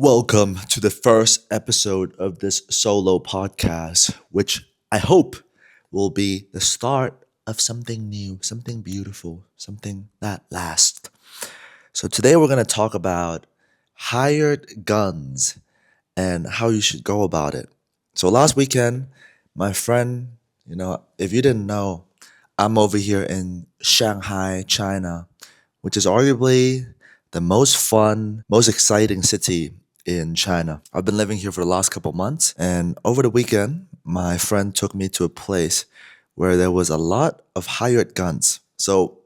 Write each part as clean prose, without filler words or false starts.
Welcome to the first episode of this solo podcast, which I hope will be the start of something new, something beautiful, something that lasts. So, today we're going to talk about hired guns and how you should go about it. So, last weekend, my friend, if you didn't know, I'm over here in Shanghai, China, which is arguably the most fun, most exciting city in China. I've been living here for the last couple months, and over the weekend, my friend took me to a place where there was a lot of hired guns. So,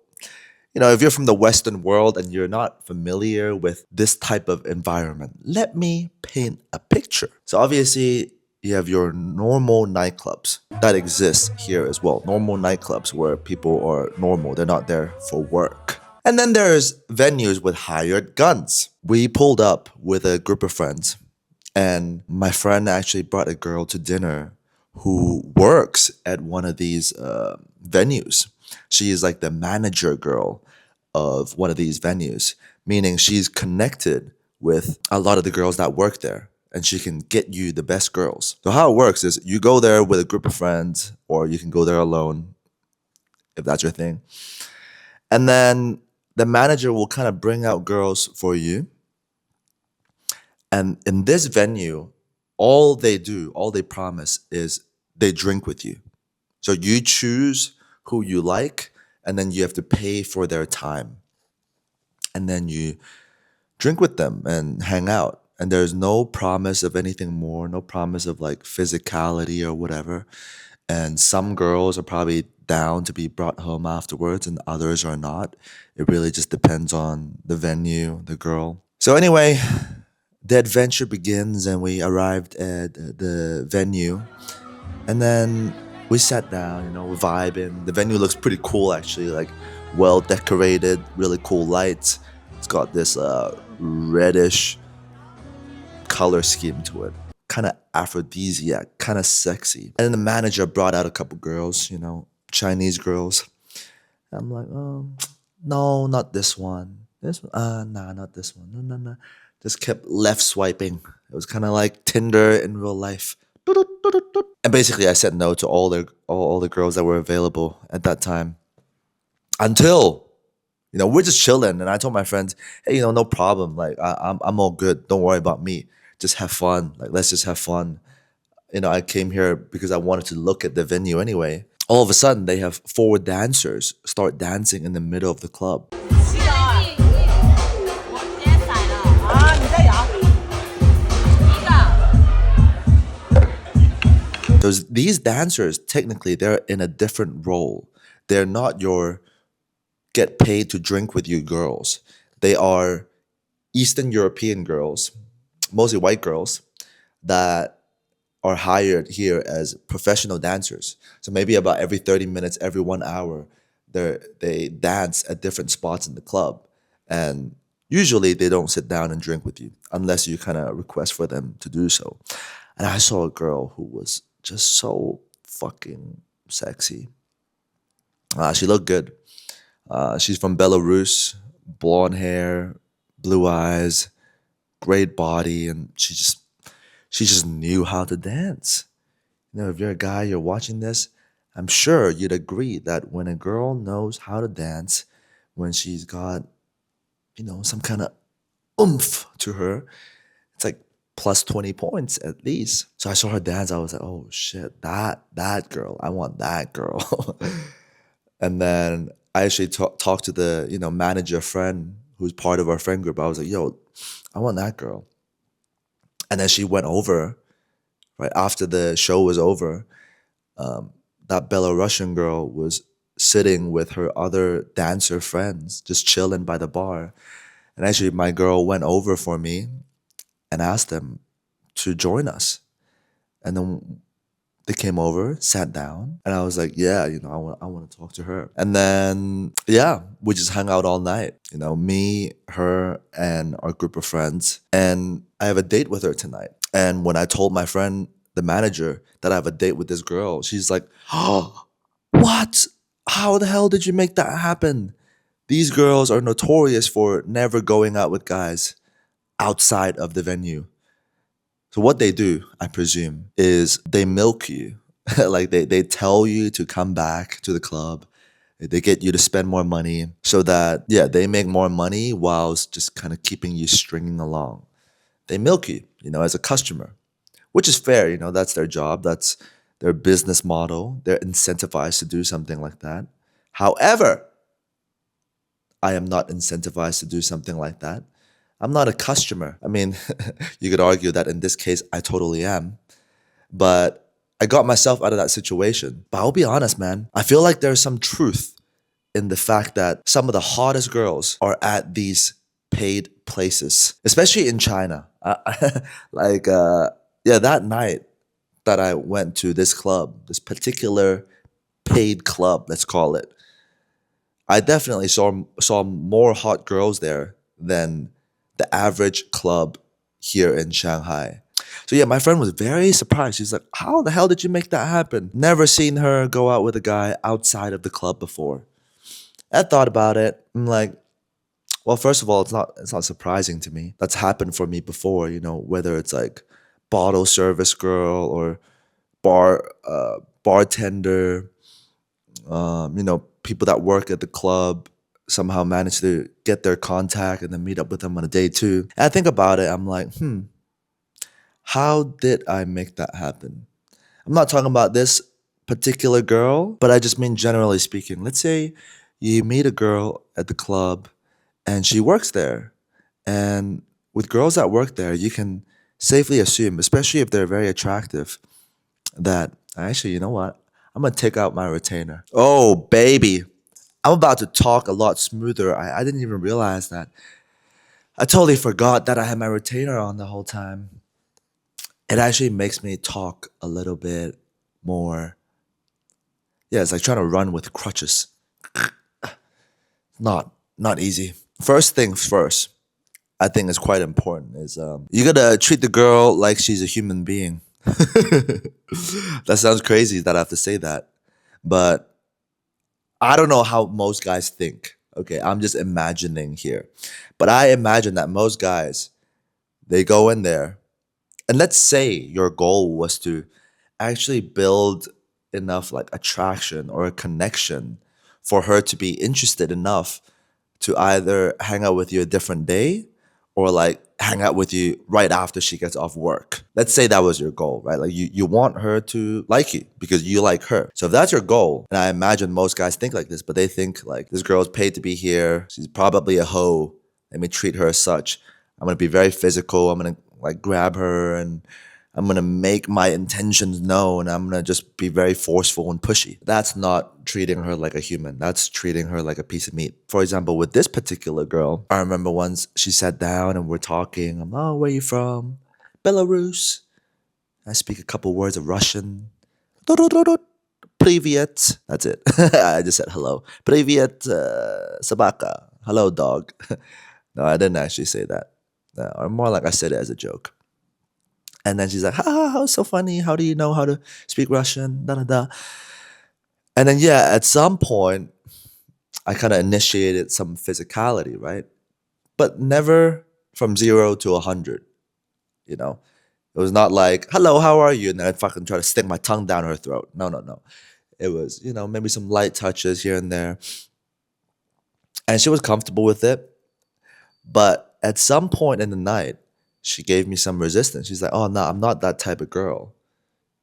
if you're from the Western world and you're not familiar with this type of environment, let me paint a picture. So, obviously, you have your normal nightclubs that exist here as well. Normal nightclubs where people are normal, they're not there for work. And then there's venues with hired guns. We pulled up with a group of friends, and my friend actually brought a girl to dinner who works at one of these venues. She is like the manager girl of one of these venues, meaning she's connected with a lot of the girls that work there and she can get you the best girls. So, how it works is you go there with a group of friends, or you can go there alone if that's your thing. And then the manager will kind of bring out girls for you. And in this venue, all they promise is they drink with you. So you choose who you like, and then you have to pay for their time. And then you drink with them and hang out. And there's no promise of anything more, no promise of like physicality or whatever. And some girls are probably down to be brought home afterwards, and others are not. It really just depends on the venue, the girl. So, anyway, the adventure begins, and we arrived at the venue. And then we sat down, we're vibing. The venue looks pretty cool, actually, like well decorated, really cool lights. It's got this reddish color scheme to it, kind of aphrodisiac, kind of sexy. And then the manager brought out a couple girls, Chinese girls. I'm like, oh, no, not this one. This one, nah, not this one. No, no, no. Just kept left swiping. It was kind of like Tinder in real life. And basically, I said no to all the girls that were available at that time. Until we're just chilling, and I told my friends, hey, no problem. Like I'm all good. Don't worry about me. Just have fun. Like let's just have fun. I came here because I wanted to look at the venue anyway. All of a sudden, they have four dancers start dancing in the middle of the club. These dancers, technically, they're in a different role. They're not your get paid to drink with you girls. They are Eastern European girls, mostly white girls, that are hired here as professional dancers. So maybe about every 30 minutes, every 1 hour, they dance at different spots in the club. And usually they don't sit down and drink with you unless you kind of request for them to do so. And I saw a girl who was just so fucking sexy. She looked good. She's from Belarus, blonde hair, blue eyes, great body, and she just knew how to dance. If you're a guy, you're watching this, I'm sure you'd agree that when a girl knows how to dance, when she's got, some kind of oomph to her, it's like plus 20 points at least. So I saw her dance. I was like, oh shit, that girl. I want that girl. And then I actually talked to the, manager friend who's part of our friend group. I was like, yo, I want that girl. And then she went over, right after the show was over. That Belarusian girl was sitting with her other dancer friends, just chilling by the bar. And actually, my girl went over for me and asked them to join us. And then they came over, sat down, and I was like, yeah, I want to talk to her. And then, yeah, we just hung out all night. Me, her, and our group of friends. And I have a date with her tonight. And when I told my friend, the manager, that I have a date with this girl, she's like, oh, what? How the hell did you make that happen? These girls are notorious for never going out with guys. outside of the venue. So what they do, I presume, is they milk you. Like they tell you to come back to the club. They get you to spend more money so that, yeah, they make more money whilst just kind of keeping you stringing along. They milk you, as a customer, which is fair. That's their job. That's their business model. They're incentivized to do something like that. However, I am not incentivized to do something like that. I'm not a customer. I mean, you could argue that in this case, I totally am. But I got myself out of that situation. But I'll be honest, man. I feel like there's some truth in the fact that some of the hottest girls are at these paid places, especially in China. Like, yeah, that night that I went to this club, this particular paid club, let's call it, I definitely saw more hot girls there than the average club here in Shanghai. So yeah, my friend was very surprised. She's like, "How the hell did you make that happen? Never seen her go out with a guy outside of the club before." I thought about it. I'm like, well, first of all, it's not surprising to me. That's happened for me before. Whether it's like bottle service girl or bartender, people that work at the club somehow manage to get their contact and then meet up with them on a day too. And I think about it, I'm like, how did I make that happen? I'm not talking about this particular girl, but I just mean generally speaking. Let's say you meet a girl at the club and she works there. And with girls that work there, you can safely assume, especially if they're very attractive, that actually, you know what? I'm gonna take out my retainer. Oh, baby. I'm about to talk a lot smoother. I didn't even realize that. I totally forgot that I had my retainer on the whole time. It actually makes me talk a little bit more. Yeah, it's like trying to run with crutches. Not easy. First things first, I think is quite important is you gotta treat the girl like she's a human being. That sounds crazy that I have to say that, but I don't know how most guys think. Okay, I'm just imagining here, but I imagine that most guys they go in there, and let's say your goal was to actually build enough like attraction or a connection for her to be interested enough to either hang out with you a different day or like hang out with you right after she gets off work. Let's say that was your goal, right? Like you want her to like you because you like her. So if that's your goal, and I imagine most guys think like this, but they think like this girl's paid to be here. She's probably a hoe. Let me treat her as such. I'm gonna be very physical. I'm gonna like grab her and I'm gonna make my intentions known. I'm gonna just be very forceful and pushy. That's not treating her like a human. That's treating her like a piece of meat. For example, with this particular girl, I remember once she sat down and we're talking. I'm, oh, where are you from? Belarus. I speak a couple words of Russian. Привет. That's it. I just said hello. Привет, собака. Hello, dog. No, I didn't actually say that. Or more like I said it as a joke. And then she's like, ha ha, how so funny. How do you know how to speak Russian? Da da da. And then, yeah, at some point, I kind of initiated some physicality, right? But never from 0 to 100, you know? It was not like, hello, how are you? And then I'd fucking try to stick my tongue down her throat. No, no, no. It was, maybe some light touches here and there. And she was comfortable with it. But at some point in the night, she gave me some resistance. She's like, oh, no, I'm not that type of girl,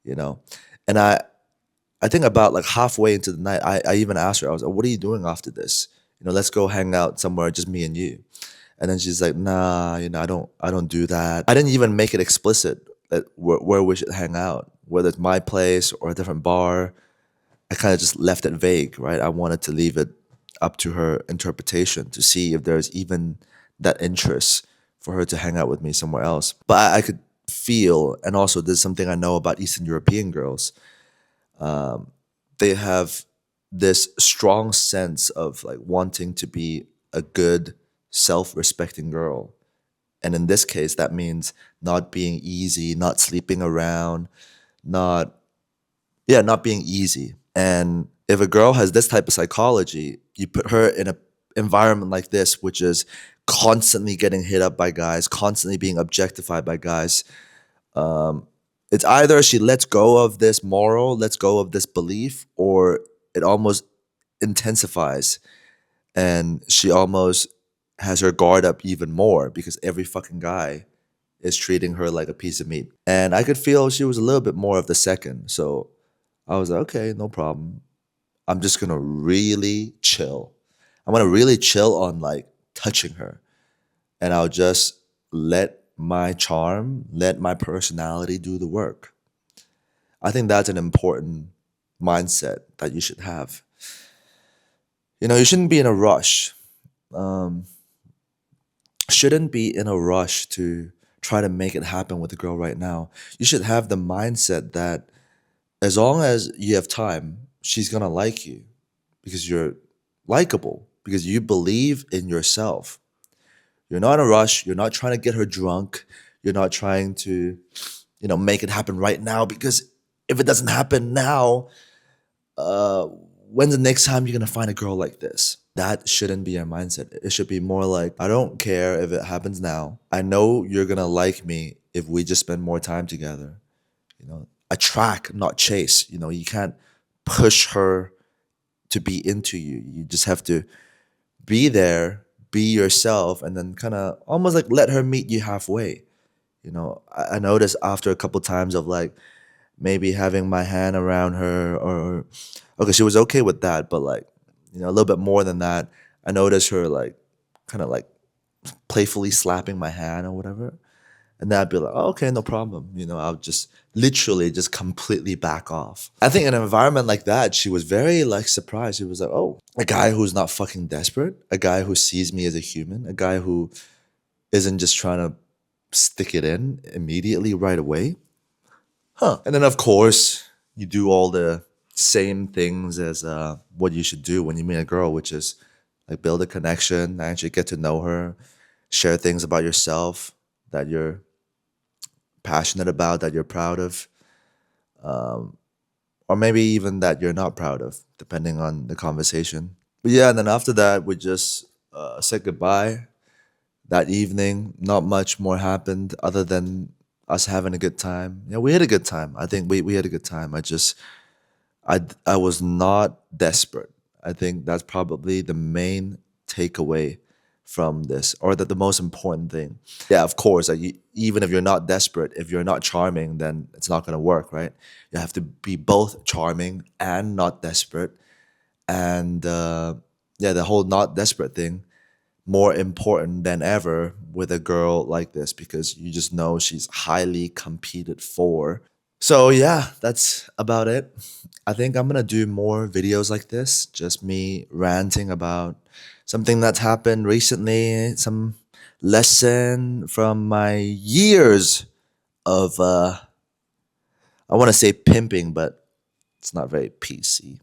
you know? And I think about like halfway into the night, I even asked her, I was like, what are you doing after this? Let's go hang out somewhere, just me and you. And then she's like, nah, I don't do that. I didn't even make it explicit that where we should hang out, whether it's my place or a different bar. I kind of just left it vague, right? I wanted to leave it up to her interpretation to see if there's even that interest for her to hang out with me somewhere else. But I could feel, and also there's something I know about Eastern European girls. They have this strong sense of like wanting to be a good, self-respecting girl. And in this case, that means not being easy, not sleeping around, not not being easy. And if a girl has this type of psychology, you put her in an environment like this, which is constantly getting hit up by guys, constantly being objectified by guys. Um, it's either she lets go of this moral, lets go of this belief, or it almost intensifies and she almost has her guard up even more because every fucking guy is treating her like a piece of meat. And I could feel she was a little bit more of the second. So I was like, okay, no problem. I'm just gonna really chill. I'm gonna really chill on like touching her. And I'll just let my charm, let my personality do the work. I think that's an important mindset that you should have. You know, you shouldn't be in a rush. Um, shouldn't be in a rush to try to make it happen with a girl right now. You should have the mindset that as long as you have time, she's gonna like you because you're likable, because you believe in yourself. You're not in a rush. You're not trying to get her drunk. You're not trying to, make it happen right now because if it doesn't happen now, uh, when's the next time you're gonna find a girl like this? That shouldn't be your mindset. It should be more like, I don't care if it happens now. I know you're gonna like me if we just spend more time together. Attract, not chase. You can't push her to be into you. You just have to be there, be yourself, and then kind of almost like let her meet you halfway. I noticed after a couple times of like maybe having my hand around her or okay, she was okay with that, but like, a little bit more than that, I noticed her like kind of like playfully slapping my hand or whatever. And then I'd be like, oh, okay, no problem. I'll just literally just completely back off. I think in an environment like that, she was very like surprised. She was like, oh, a guy who's not fucking desperate, a guy who sees me as a human, a guy who isn't just trying to stick it in immediately right away. Huh. And then, of course, you do all the same things as what you should do when you meet a girl, which is like build a connection, actually get to know her, share things about yourself that you're passionate about, that you're proud of, or maybe even that you're not proud of, depending on the conversation. But yeah, and then after that, we just said goodbye. That evening, not much more happened other than us having a good time. Yeah, we had a good time. I think we had a good time. I was not desperate. I think that's probably the main takeaway from this, or that the most important thing. Yeah, of course. Even if you're not desperate, if you're not charming, then it's not gonna work, right? You have to be both charming and not desperate. And yeah, the whole not desperate thing more important than ever with a girl like this because you just know she's highly competed for. So yeah, that's about it. I think I'm gonna do more videos like this, just me ranting about something that's happened recently, some lesson from my years of I want to say pimping, but it's not very PC.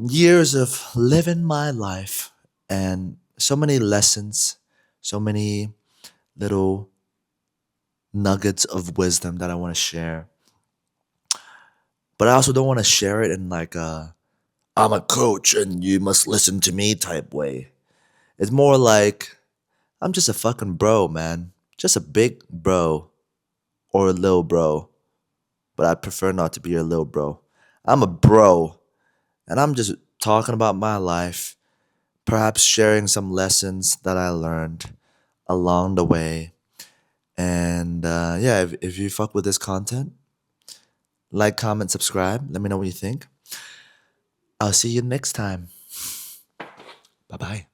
Years of living my life and so many lessons, so many little nuggets of wisdom that I want to share. But I also don't want to share it in like a I'm a coach and you must listen to me type way. It's more like I'm just a fucking bro, man. Just a big bro or a little bro. But I prefer not to be a little bro. I'm a bro and I'm just talking about my life, perhaps sharing some lessons that I learned along the way. And yeah, if you fuck with this content, like, comment, subscribe. Let me know what you think. I'll see you next time. Bye bye.